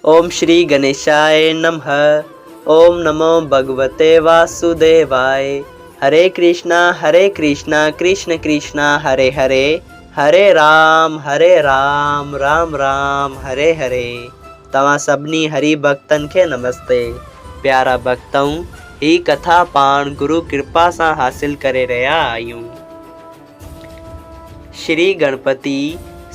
ओम श्री गणेशाय नमः। ओम नमो भगवते वासुदेवाय। हरे कृष्णा कृष्ण कृष्णा हरे हरे, हरे राम राम राम हरे हरे। तव्हां सभिनी हरि भक्तन के नमस्ते। प्यारा भक्तों, ही कथा पाण गुरु कृपा सां हासिल करे रहा आहियूं। श्री गणपति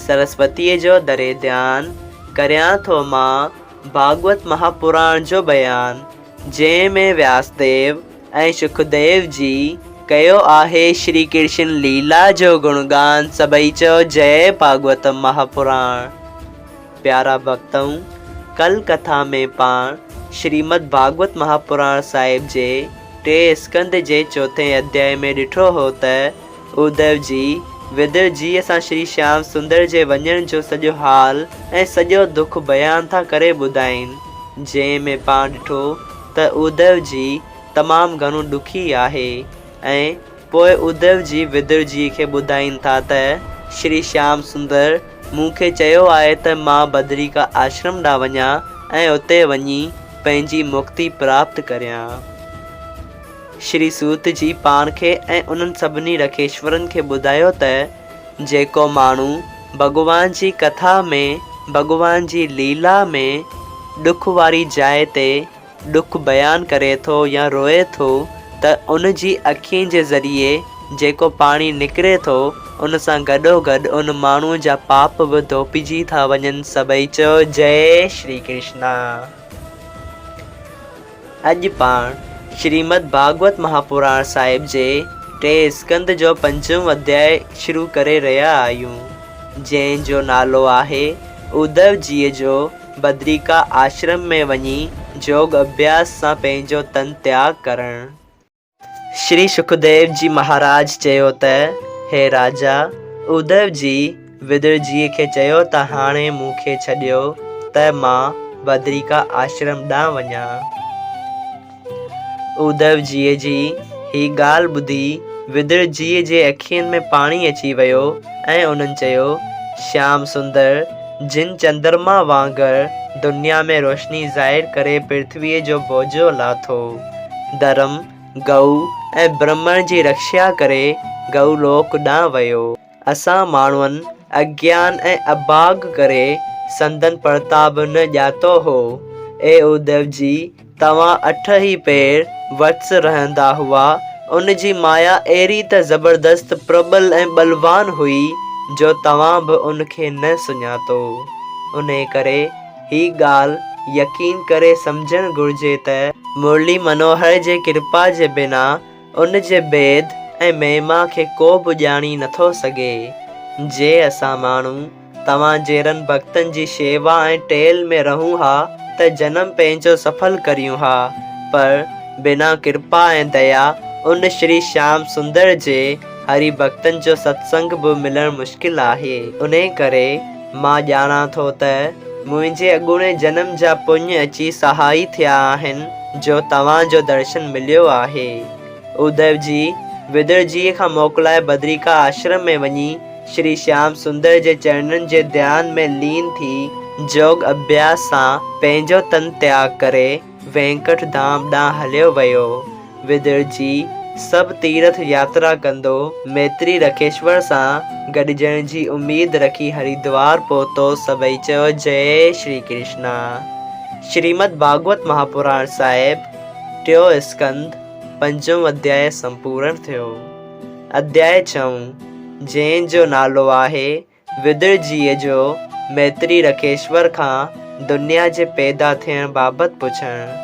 सरस्वती जो दरे ध्यान करियां थो मां भागवत महापुराण जो बयान, जंहिंमें व्यासदेव ऐं सुखदेव जी कयो आहे श्री कृष्ण लीला जो गुणगान। सभई चओ जय भागवत महापुराण। प्यारा भक्तों, कल कथा में पाण श्रीमद् भागवत महापुराण साहिब जे 3 स्कंद जे 4 अध्याय में ॾिठो हो त उद्धव जी विदुर जी सां श्री श्याम सुंदर जे वञण जो सॼो हाल ऐं सॼो दुख बयान था करे ॿुधाइनि, जंहिंमें पाण ॾिठो त उद्धव जी तमामु घणो ॾुखी आहे ऐं पोइ उद्धव जी विदुर जी खे ॿुधाइनि था त श्री श्याम सुंदर मूंखे चयो आहे त मां बद्रिका आश्रम ॾांहुं वञा ऐं उते वञी पंहिंजी मुक्ति प्राप्त करियां। श्री सूत जी पाण खे ऐं उन्हनि सभिनी रखेश्वरनि खे ॿुधायो त जेको माण्हू भॻवान जी कथा में, भॻवान जी लीला में ॾुख वारी जाइ ते ॾुख बयान करे थो या रोए थो त उन जी अखियुनि जे ज़रिए जेको पाणी निकिरे थो, उन सां गॾोगॾु उन माण्हूअ जा पाप बि धोपिजी था वञनि। सभई चओ जय श्री कृष्णा। अॼु पाण श्रीमद् भागवत महापुराण साहिब जे 3 स्कंद जो 5 अध्याय शुरू करे रहिया आहियूं, जंहिंजो नालो आहे उद्धव जी जो बद्रिका आश्रम में वञी योग अभ्यास सां पंहिंजो तन त्याग करणु। श्री सुखदेव जी महाराज चयो त हे राजा, उद्धव जी विदुर जी खे चयो त हाणे मूंखे छॾियो त मां बद्रिका आश्रम ॾांहुं वञा। उद्धव जी जी ही ॻाल्हि ॿुधी विदुर जी जे अखियुनि में पाणी अची वियो ऐं उन्हनि चयो, श्याम सुंदर जिन चंद्रमा वांगुरु दुनिया में रोशनी ज़ाहिर करे पृथ्वीअ जो बोझो लाथो, धर्म गऊ ऐं ब्रह्मण जी रक्षा करे गऊ लोक ॾांहुं वियो। असां माण्हुनि अज्ञान ऐं अभाग करे संदन प्रताप न ॼातो हो। ए उद्धव जी, तव्हां 8 ही पेर वत्स रहंदा हुआ। उन जी माया अहिड़ी त ज़बरदस्त प्रबल ऐं बलवान हुई जो तव्हां बि उनखे न सुञातो। उन करे ही ॻाल्हि यकीन करे सम्झणु घुरिजे त मुरली मनोहर जे कृपा जे बिना उन जे भेद ऐं महिमा खे को बि ॼाणी नथो सघे। जे असां माण्हू तव्हां जहिड़नि भक्तनि जी शेवा ऐं टेल में रहूं हा त जन्म पंहिंजो सफल करियूं हा, पर बिना कृपा ऐं दया उन श्री श्याम सुंदर जे हरि भक्तनि जो सत्संग बि मिलणु मुश्किल आहे। उन करे मां ॼाणा थो त मुंहिंजे अॻूणे जन्म जा पुण्य अची सहाई थिया आहिनि जो तव्हांजो दर्शन मिलियो आहे। उद्धव जी विदुर जी खां मोकिलाए बद्रिका आश्रम में वञी श्री श्याम सुंदर जे चरणनि जे ध्यान में लीन थी योग अभ्यास सां पंहिंजो तन त्याग करे वेंकट धाम ॾांहुं हलियो वियो। विदुर जी सभु तीर्थ यात्रा कंदो मैत्री रखेश्वर सां गॾिजण जी उम्मीद रखी हरिद्वार पहुतो। सभई चयो जय श्री कृष्णा। श्रीमद् भागवत महापुराण साहिब 3 स्कंद 5 अध्याय संपूर्ण थियो। अध्याय 6 जंहिंजो नालो आहे विदुर जी जो मैत्री रखेश्वर खां दुनिया जे पैदा थियण बाबति पुछणु।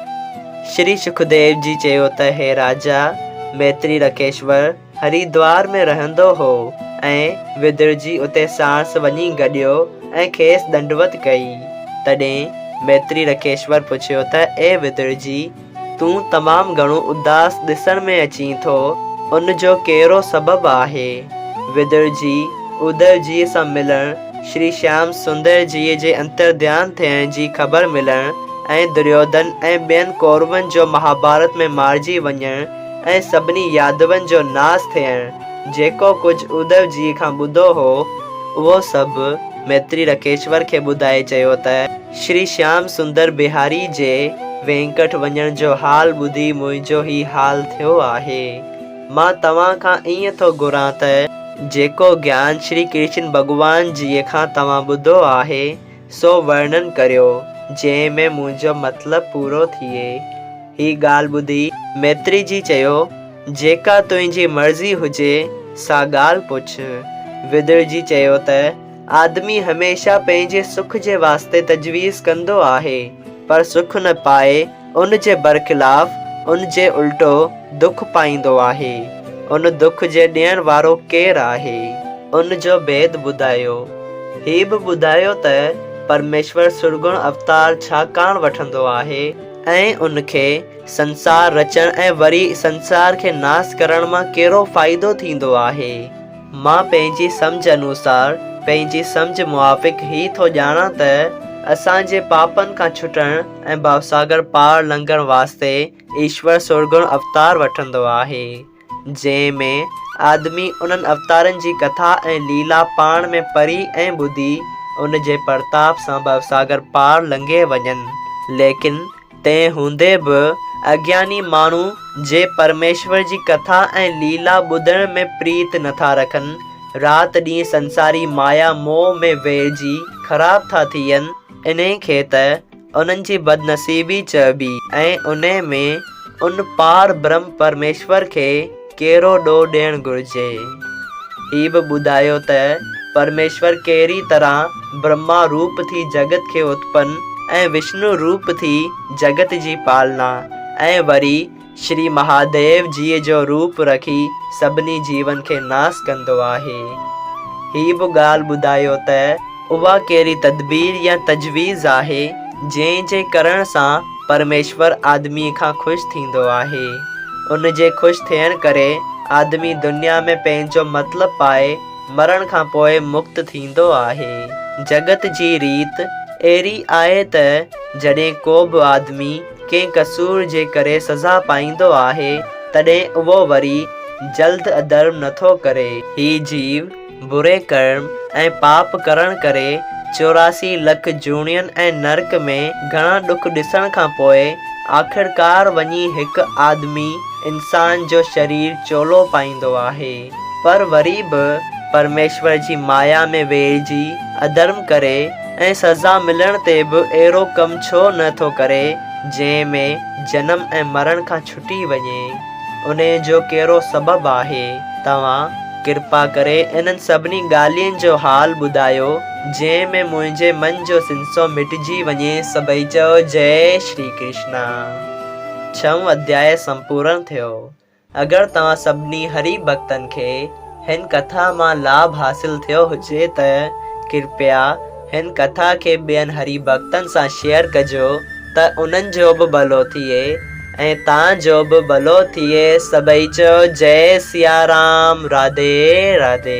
श्री सुखदेव जी चयो त हे राजा, मैत्री रखेश्वर हरिद्वार में रहंदो हो ऐं विदुर जी उते सांस वञी गॾियो ऐं खेसि दंडवत कई। तॾहिं मैत्री रखेश्वर पुछियो त ए विदुर जी, तूं तमामु घणो उदास ॾिसण में अची थो, उन जो कहिड़ो सबबु आहे? विदुर जी उद्धव जी सां मिलणु, श्री श्याम सुंदर जी जे अंतर ध्यान थियण जी ख़बर मिलणु ऐं दुर्योधन ऐं ॿियनि कौरवनि जो महाभारत में मारिजी वञणु ऐं सभिनी यादवनि जो नास थियणु, जेको कुझु उद्धव जी खां ॿुधो हो उहो सभु मैत्री रकेश्वर खे ॿुधाए चयो त श्री श्याम सुंदर बिहारी जे वेंकट वञण जो हाल ॿुधी मुंहिंजो ही हाल थियो आहे। मां तव्हां खां ईअं थो घुरां त जेको ज्ञान श्री कृष्ण भॻवान जीअ खां तव्हां ॿुधो आहे सो वर्णन करियो, जंहिं में मुंहिंजो मतिलबु पूरो थिए। ही ॻाल्हि ॿुधी मैत्री जी चयो, जेका तुंहिंजी मर्ज़ी हुजे सा ॻाल्हि पुछ। विदुर जी चयो त आदमी हमेशा पंहिंजे सुख जे वास्ते तजवीज़ कंदो आहे, पर सुख न पाए उन जे बरख़िलाफ़ उन जे उल्टो दुख पाईंदो आहे। उन दुख जे ॾियण वारो केरु आहे, उन जो भेद ॿुधायो। ही बि ॿुधायो त परमेश्वर सुरगुण अवतार छाकाणि वठंदो आहे ऐं उनखे संसार रचण ऐं वरी संसार खे नास करण मां कहिड़ो फ़ाइदो थींदो आहे। मां पंहिंजी सम्झ अनुसार पंहिंजी सम्झ मुआफ़िक़ ही थो ॼाणा त असांजे पापनि खां छुटण ऐं भवसागर पार लंघण वास्ते ईश्वर सुरगुण अवतार वठंदो आहे, जंहिं में आदमी उन्हनि अवतारनि जी कथा ऐं लीला पाण में पढ़ी ऐं ॿुधी उन जे प्रताप सां भवसागर पार लंघे वञनि। लेकिन तंहिं हूंदे बि अज्ञानी माण्हू जे परमेश्वर जी कथा ऐं लीला ॿुधण में प्रीत नथा रखनि, राति ॾींहुं संसारी माया मोह में वेहिजी ख़राब था थियनि। इन खे त उन्हनि जी बदनसीबी चइबी ऐं उन में उन पार ब्रह्म परमेश्वर खे कहिड़ो ॾोह ॾियणु घुरिजे। ही बि ॿुधायो त परमेश्वर कहिड़ी तरह ब्रह्मा रूप थी जगत खे उत्पन्न ऐं विष्णु रूप थी जगत जी पालना ऐं वरी श्री महादेव जीअ जो रूप रखी सभिनी जीवन खे नास कंदो आहे। ही बि ॻाल्हि ॿुधायो त उहा कहिड़ी तदबीर या तजवीज़ आहे जंहिं जे करण सां परमेश्वर आदमी खां ख़ुशि थींदो आहे। उन जे ख़ुशि थियण करे आदमी दुनिया में पंहिंजो मतिलबु पाए मरण खां पोइ मुक्त थींदो आहे। जगत जी रीत अहिड़ी आहे त जॾहिं को बि आदमी कंहिं कसूर जे करे सज़ा पाईंदो आहे तॾहिं उहो वरी जल्द अधर्म नथो करे। ही जीव बुरे कर्म ऐं पाप करण करे 84 लख जूणियुनि ऐं नरक में घणा ॾुख ॾिसण खां पोइ आख़िरकार वञी हिकु आदमी इंसान जो शरीर चोलो पाईंदो आहे, पर वरी बि परमेश्वर जी माया में वेहिजी अधर्म करे ऐं सज़ा मिलण ते बि अहिड़ो कमु छो नथो करे जंहिं में जनम ऐं मरण खां छुटी वञे। उन जो कहिड़ो सबबु आहे? तव्हां कृपा करे इन्हनि सभिनी ॻाल्हियुनि जो हाल ॿुधायो जंहिं में मुंहिंजे मन जो सिंसो मिटिजी वञे। सभई चओ जय श्री कृष्णा। 6 अध्याय संपूर्ण थियो। अगरि तव्हां सभिनी हरि भक्तनि खे हिन कथा मां लाभ हासिल थियो हुजे त कृपया हिन कथा खे ॿियनि हरि भक्तनि सां शेयर कजो त उन्हनि जो बि भलो थिए ऐं तव्हांजो बि भलो थिए। सभई चओ जय सिया राम। राधे राधे।